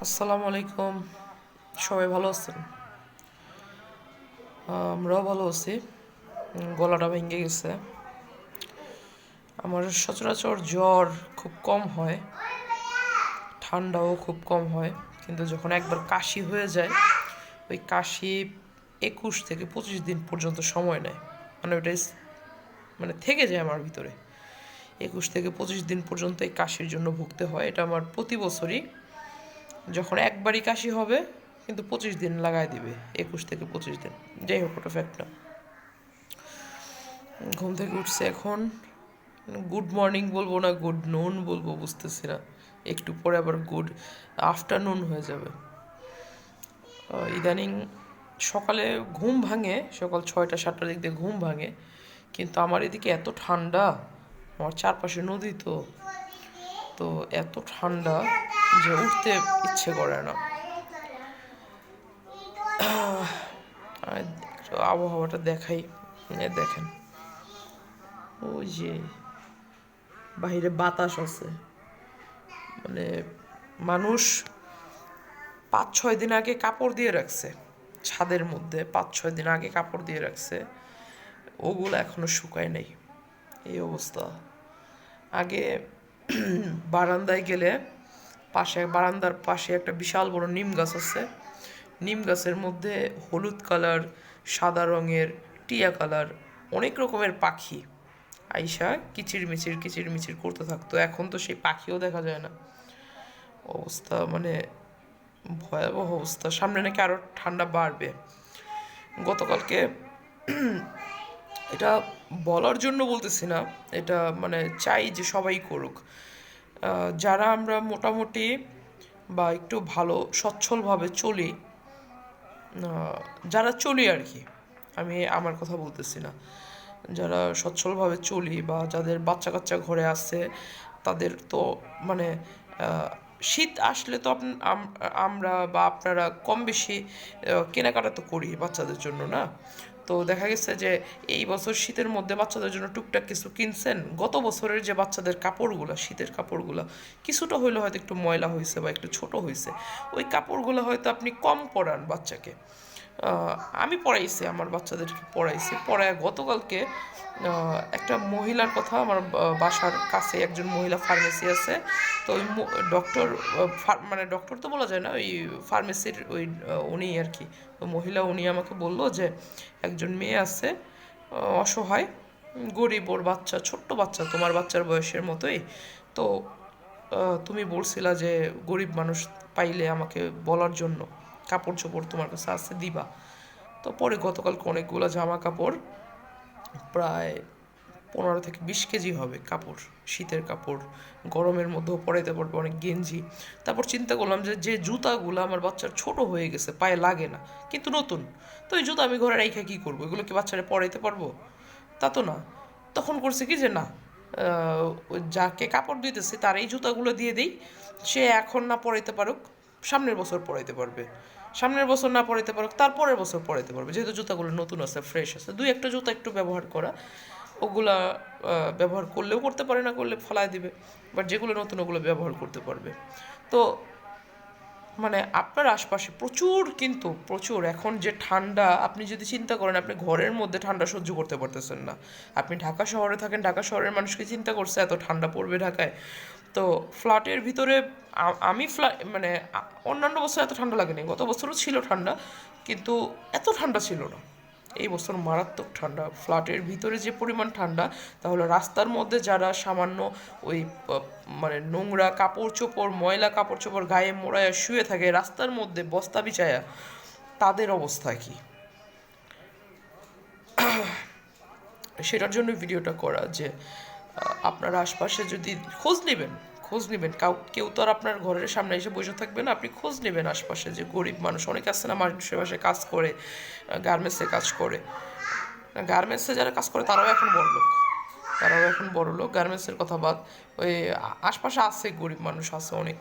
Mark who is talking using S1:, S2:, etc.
S1: আসসালামু আলাইকুম। সবাই ভালো আছেন? আমরাও ভালো আছি। গলাটা ভেঙে গেছে। আমার সচরাচর জ্বর খুব কম হয়, ঠান্ডাও খুব কম হয়, কিন্তু যখন একবার কাশি হয়ে যায়, ওই কাশি 21 থেকে 25 দিন পর্যন্ত সময় নেয়। মানে ওইটাই মানে থেকে যায় আমার ভিতরে। 21 থেকে 25 দিন পর্যন্ত এই কাশির জন্য ভুগতে হয়। এটা আমার প্রতি বছরই, যখন একবারই কাশি হবে, কিন্তু 25 দিন লাগায় দিবে, 21 থেকে 25 দিন। যাই হোক, ওটা ফ্যাক্ট না। ঘুম থেকে উঠছে এখন। গুড মর্নিং বলবো না গুড নুন বলবো বুঝতেছি না। একটু পরে আবার গুড আফটারনুন হয়ে যাবে। ইদানিং সকালে ঘুম ভাঙে, সকাল 6টা 7টার দিক দিয়ে ঘুম ভাঙে, কিন্তু আমার এদিকে এত ঠান্ডা, আমার চারপাশে নদী, তো তো এত ঠান্ডা যে উঠতে ইচ্ছে করে না। আবহাওয়াটা দেখাই, দেখেন ওই যে বাহিরে বাতাস আছে। মানে মানুষ 5-6 দিন আগে কাপড় দিয়ে রাখছে ছাদের মধ্যে, 5-6 দিন আগে কাপড় দিয়ে রাখছে, ওগুলো এখনো শুকায় নাই। এই অবস্থা। আগে বারান্দায় গেলে, বারান্দার পাশে একটা বিশাল বড় নিম গাছ আছে। নিম গাছের মধ্যে হলুদ কালার, সাদা রঙের, টিয়া কালার, অনেক রকমের পাখি আইসা কিচিরমিচির করতে থাকতো। এখন তো সেই পাখিও দেখা যায় না। অবস্থা মানে ভয়াবহ অবস্থা। সামনে নাকি আরো ঠান্ডা বাড়বে। গতকালকে, এটা বলার জন্য বলতেছি না, এটা মানে চাই যে সবাই করুক। যারা আমরা মোটামুটি বা একটু ভালো সচ্ছলভাবে চলি, যারা চলি আর কি, আমি আমার কথা বলতেছি না, যারা সচ্ছলভাবে চলি বা যাদের বাচ্চা কাচ্চা ঘরে আছে, তাদের তো মানে শীত আসলে তো আমরা বা আপনারা কম বেশি কেনাকাটা তো করি বাচ্চাদের জন্য, না? তো দেখা গেছে যে এই বছর শীতের মধ্যে বাচ্চাদের জন্য টুকটাক কিছু কিনছেন। গত বছরের যে বাচ্চাদের কাপড়গুলো, শীতের কাপড়গুলো কিছুটা হইলে হয়তো একটু ময়লা হয়েছে বা একটু ছোট হয়েছে, ওই কাপড়গুলো হয়তো আপনি কম পরান বাচ্চাকে। আমি পড়াইছি, আমার বাচ্চাদেরকে পড়াইছি। পড়ায় গতকালকে একটা মহিলার কথা, আমার বাসার কাছে একজন মহিলা ফার্মেসি আছে। তো ওই ডক্টর, মানে ডক্টর তো বলা যায় না, ওই ফার্মেসির ওই উনি আর কি, মহিলা, উনি আমাকে বলল যে একজন মেয়ে আছে, অসহায়, গরিব, ওর বাচ্চা, ছোট্ট বাচ্চা, তোমার বাচ্চার বয়সের মতোই। তো তুমি বলছিলা যে গরিব মানুষ পাইলে আমাকে বলার জন্য, কাপড় চোপড় তোমার কাছে আছে দিবা। তো পরে গতকালকে অনেকগুলো জামা কাপড়, প্রায় 15 থেকে 20 কেজি হবে কাপড়, শীতের কাপড়, গরমের মধ্যেও পরাইতে পারবে, অনেক গেঞ্জি। তারপর চিন্তা করলাম যে যে জুতাগুলো আমার বাচ্চার ছোট হয়ে গেছে, পায়ে লাগে না, কিন্তু নতুন, তো এই জুতা আমি ঘরে রেখে কী করবো? এগুলো কি বাচ্চারা পরাইতে পারবো? তা তো না। তখন করছে কি যে না, যাকে কাপড় দিতেছে তার এই জুতাগুলো দিয়ে দিই, সে এখন না পরাইতে পারুক, সামনের বছর পরাইতে পারবে, সামনের বছর না পরাইতে পারুক, তারপরের বছর পরাইতে পারবে, যেহেতু জুতাগুলো নতুন আছে, ফ্রেশ আছে। দুই একটা জুতা একটু ব্যবহার করা, ওগুলা ব্যবহার করলেও করতে পারে, না করলে ফলায় দিবে, বাট যেগুলো নতুন ওগুলো ব্যবহার করতে পারবে। তো মানে আপনার আশপাশে প্রচুর, কিন্তু প্রচুর এখন যে ঠান্ডা, আপনি যদি চিন্তা করেন, আপনি ঘরের মধ্যে ঠান্ডা সহ্য করতে পারতেছেন না। আপনি ঢাকা শহরে থাকেন, ঢাকা শহরের মানুষকে চিন্তা করছে এত ঠান্ডা পড়বে ঢাকায়। তো ফ্ল্যাটের ভিতরে, আমি মানে অন্যান্য বছর এত ঠান্ডা লাগেনি, গত বছরও ছিল ঠান্ডা, কিন্তু এত ঠান্ডা ছিল না। এই বছর মারাত্মক ঠান্ডা, ফ্ল্যাটের ভিতরে যে পরিমাণ ঠান্ডা, তাহলে রাস্তার মধ্যে যারা সামান্য ওই মানে নোংরা কাপড় চোপড়, ময়লা কাপড় চোপড় গায়ে মোড়ায় শুয়ে থাকে রাস্তার মধ্যে বস্তা বিছায়া, তাদের অবস্থা কি? সেটার জন্য ভিডিওটা করা, যে আপনার আশপাশে যদি খোঁজ নেবেন, কেউ তো আর আপনার ঘরের সামনে এসে বসে থাকবে না, আপনি খোঁজ নেবেন আশপাশে যে গরিব মানুষ অনেক আছে না, মানুষের বাসায় কাজ করে, গার্মেন্টসে কাজ করে। গার্মেন্টসে যারা কাজ করে তারাও এখন বড় লোক, গার্মেন্টসের কথা বাদ, ওই আশপাশে আছে গরিব মানুষ আছে অনেক।